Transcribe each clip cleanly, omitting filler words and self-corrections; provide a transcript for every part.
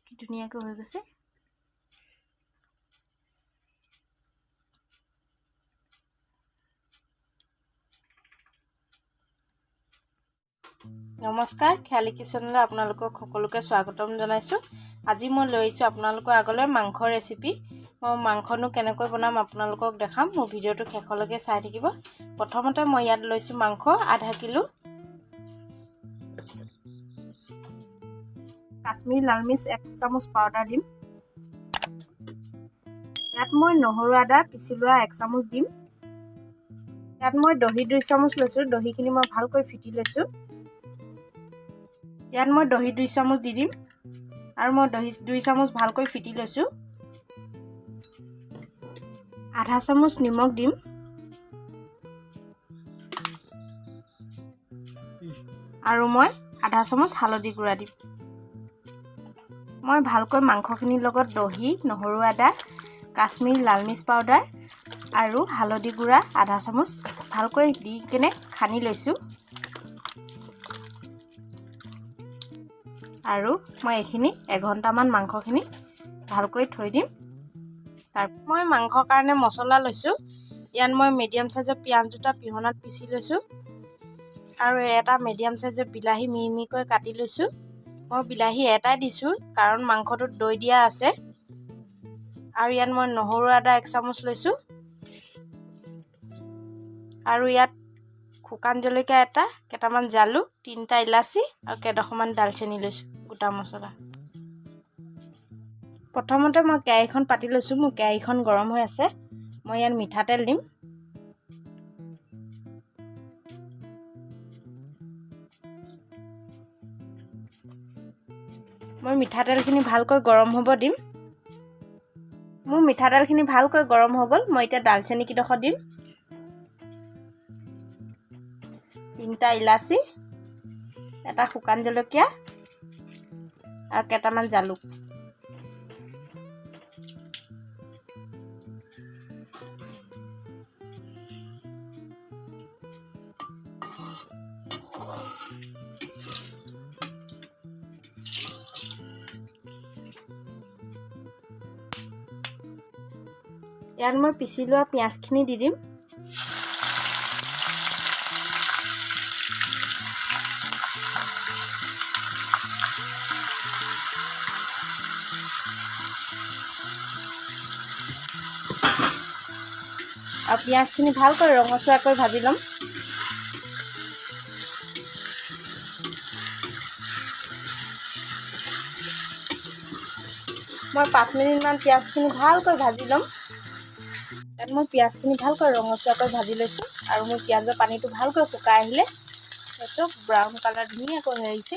কি ধুনীয়াকৈ হৈ গৈছে। নমস্কাৰ, খিয়ালি কিচেনলৈ আপোনালোকক সকলোকে স্বাগতম জনাইছোঁ। আজি মই লৈ আহিছোঁ আপোনালোকৰ আগলৈ মাংসৰ ৰেচিপি। মই মাংসনো কেনেকৈ বনাম আপোনালোকক দেখাম। মোৰ ভিডিঅ'টো শেষলৈকে চাই থাকিব। প্ৰথমতে মই ইয়াত লৈছোঁ মাংস আধা কিলো। কাশ্মীৰী লাল মিৰ্চ 1 চামুচ পাউডাৰ দিম। ইয়াত মই নহৰু আদা পিচি লোৱা 1 চামুচ দিম। ইয়াত মই দহি 2 চামুচ লৈছোঁ। দহিখিনি মই ভালকৈ ফিটি লৈছোঁ। ইয়াত মই দহি 2 চামুচ দি দিম আৰু মই দহি 2 চামুচ ভালকৈ ফিটি লৈছোঁ। আধা চামুচ নিমখ দিম আৰু মই আধা চামুচ হালধি গুড়া দিম। মই ভালকৈ মাংসখিনিৰ লগত দহি, নহৰু আদা, কাশ্মীৰী লাল মিৰ্চ পাউডাৰ আৰু হালধি গুড়া আধা চামুচ ভালকৈ দি কেনে সানি লৈছোঁ। আৰু মই এইখিনি এঘণ্টামান মাংসখিনি ভালকৈ থৈ দিম। মই মাংসৰ কাৰণে মছলা লৈছোঁ। ইয়াত মই মিডিয়াম সাইজৰ পিঁয়াজ দুটা পিহনাত পিচি লৈছোঁ আৰু এটা মিডিয়াম সাইজৰ বিলাহী মিহিকৈ কাটি লৈছোঁ। মই বিলাহী এটাই দিছোঁ কাৰণ মাংসটোত দৈ দিয়া আছে। আৰু ইয়াত মই নহৰু আদা 1 চামুচ লৈছোঁ আৰু ইয়াত শুকান জলকীয়া এটা, কেইটামান জালুক, 3টা ইলাচি আৰু কেইডোখৰমান দালচেনি লৈছোঁ গোটা মছলা। প্ৰথমতে মই কেৰাহীখন পাতি লৈছোঁ। মোৰ কেৰাহীখন গৰম হৈ আছে। মই ইয়াত মিঠাতেল দিম। মই মিঠাতেলখিনি ভালকৈ গৰম হ'ব দিম। মোৰ মিঠাতেলখিনি ভালকৈ গৰম হৈ গ'ল। মই এতিয়া দালচেনি কেইডোখৰ দিম, 3টা ইলাচি, এটা শুকান জলকীয়া আৰু কেইটামান জালুক। ইয়াত মই পিচি লোৱা পিঁয়াজখিনি দি দিম। আৰু পিঁয়াজখিনি ভালকৈ ৰঙচুৱাকৈ ভাজি ল'ম। মই 5 মিনিটমান পিঁয়াজখিনি ভালকৈ ভাজি ল'ম। ইয়াত মই পিঁয়াজখিনি ভালকৈ ৰঙচুৱাকৈ ভাজি লৈছোঁ আৰু মোৰ পিঁয়াজৰ পানীটো ভালকৈ শুকাই আহিলে সেইটো ব্ৰাউন কালাৰ ধুনীয়াকৈ হৈ আহিছে।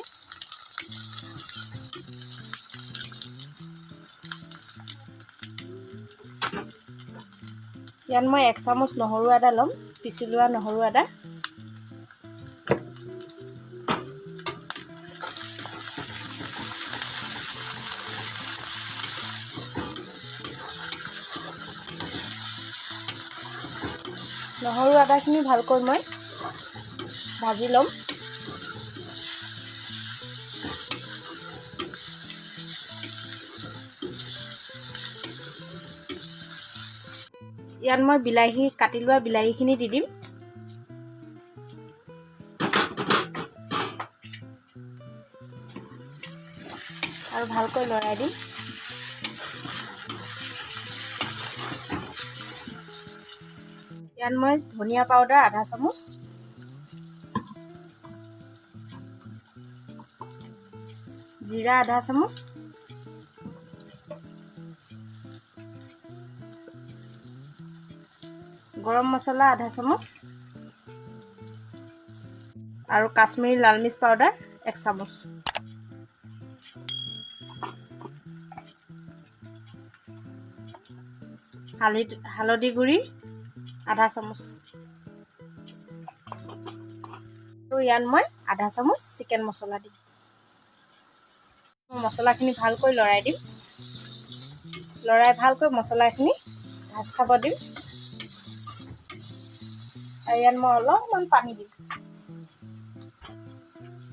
ইয়াত মই 1 চামুচ নহৰু আদা ল'ম, পিচি লোৱা নহৰু আদা। নহৰু আদাখিনি ভালকৈ মই ভাজি ল'ম। ইয়াত মই কাটি লোৱা বিলাহীখিনি দি দিম। আৰু ভালকৈ লৰাই দিম। ইয়াত মই ধনিয়া পাউডাৰ আধা চামুচ, জিৰা আধা চামুচ, গৰম মছলা আধা চামুচ আৰু কাশ্মীৰী লাল মিৰ্চ পাউডাৰ 1 চামুচ। হালধি গুড়ি আধা চামুচ আৰু ইয়াত মই আধা চামুচ চিকেন মছলা দিম। মছলাখিনি ভালকৈ লৰাই দিম। লৰাই ভালকৈ মছলাখিনি ভাজ খাব দিম। আৰু ইয়াত মই অলপমান পানী দিম।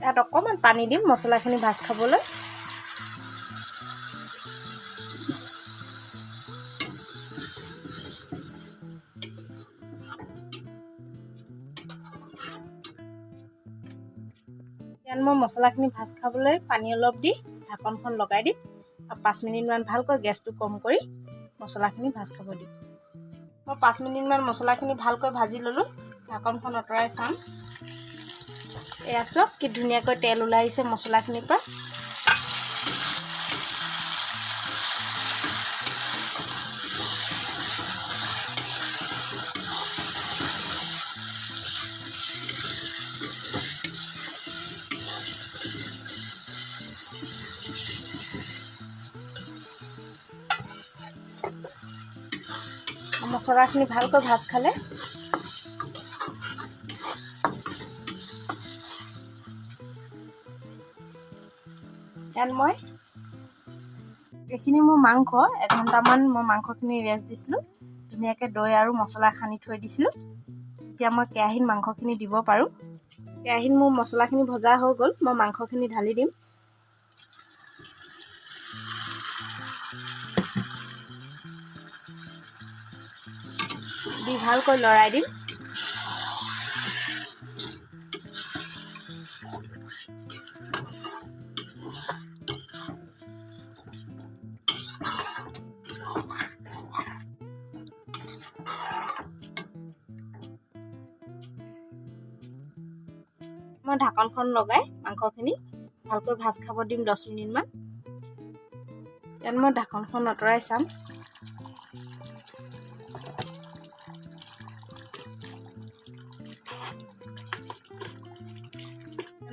ইয়াত অকণমান পানী দিম মছলাখিনি ভাজ খাবলৈ। ইয়াত মই মছলাখিনি ভাজ খাবলৈ পানী অলপ দি ঢাকনখন লগাই দিম আৰু 5 মিনিটমান ভালকৈ গেছটো কম কৰি মছলাখিনি ভাজ খাব দিম। মই 5 মিনিটমান মছলাখিনি ভালকৈ ভাজি ল'লোঁ। ঢাকনখন আঁতৰাই চাম। এয়া চাওক কি ধুনীয়াকৈ তেল ওলাই আহিছে মছলাখিনিৰ পৰা। মছলাখিনি ভালকৈ ভাজ খালে ইয়াত মই এইখিনি মোৰ মাংস 1 ঘণ্টামান মই মাংসখিনি ৰেষ্ট দিছিলোঁ। ধুনীয়াকৈ দৈ আৰু মছলা সানি থৈ দিছিলোঁ। এতিয়া মই কেৰাহীত মাংসখিনি দিব পাৰোঁ। কেৰাহীত মোৰ মছলাখিনি ভজা হৈ গ'ল। মই মাংসখিনি ঢালি দিম। দি ভালকৈ লৰাই দিম। মই ঢাকনখন লগাই মাংসখিনি ভালকৈ ভাজ খাব দিম 10 মিনিটমান। ইয়াত মই ঢাকনখন আঁতৰাই চাম।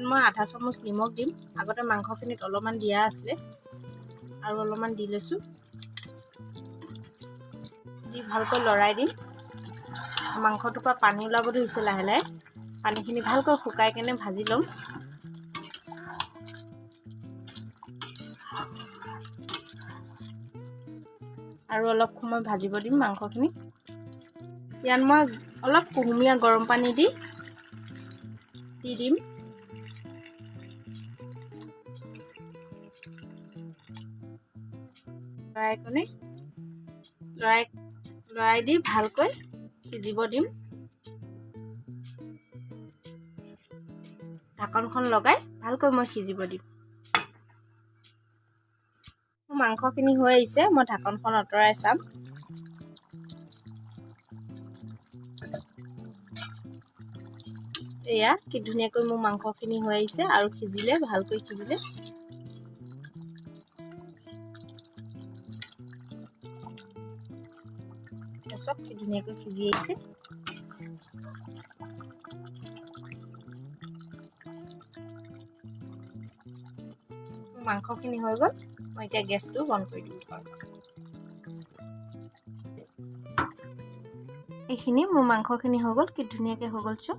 মই আধা চামুচ নিমখ দিম। আগতে মাংসখিনিত অলপমান দিয়া আছিলে আৰু অলপমান দি লৈছোঁ। দি ভালকৈ লৰাই দিম। মাংসটোৰ পৰা পানী ওলাব ধৰিছে লাহে লাহে। পানীখিনি ভালকৈ শুকাই কেনে ভাজি ল'ম। আৰু অলপ সময় ভাজিব দিম মাংসখিনি। ইয়াত মই অলপ কুহুমীয়া গৰম পানী দি দিম। লৰাই দি ভালকৈ সিজিব দিম। ঢাকনখন লগাই ভালকৈ মই সিজিব দিম। মাংসখিনি হৈ আহিছে। মই ঢাকনখন আঁতৰাই চাম। এয়া কি ধুনীয়াকৈ মোৰ মাংসখিনি হৈ আহিছে আৰু সিজিলে ভালকৈ সিজিলে। চব কি ধুনীয়াকৈ সিজি আহিছে। মাংসখিনি হৈ গ'ল। মই এতিয়া গেছটো বন্ধ কৰি দিব পাৰোঁ। এইখিনি মোৰ মাংসখিনি হৈ গ'ল। কি ধুনীয়াকৈ হৈ গ'ল চোৱা।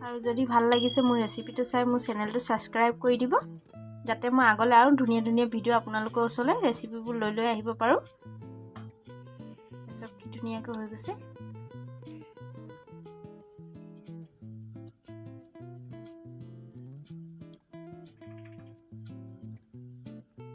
আৰু যদি ভাল লাগিছে মোৰ ৰেচিপিটো চাই মোৰ চেনেলটো ছাবস্ক্ৰাইব কৰি দিব, যাতে মই আগলৈ আৰু ধুনীয়া ধুনীয়া ভিডিঅ' আপোনালোকৰ ওচৰলৈ ৰেচিপিবোৰ লৈ আহিব পাৰোঁ। চব কি ধুনীয়াকৈ হৈ গৈছে।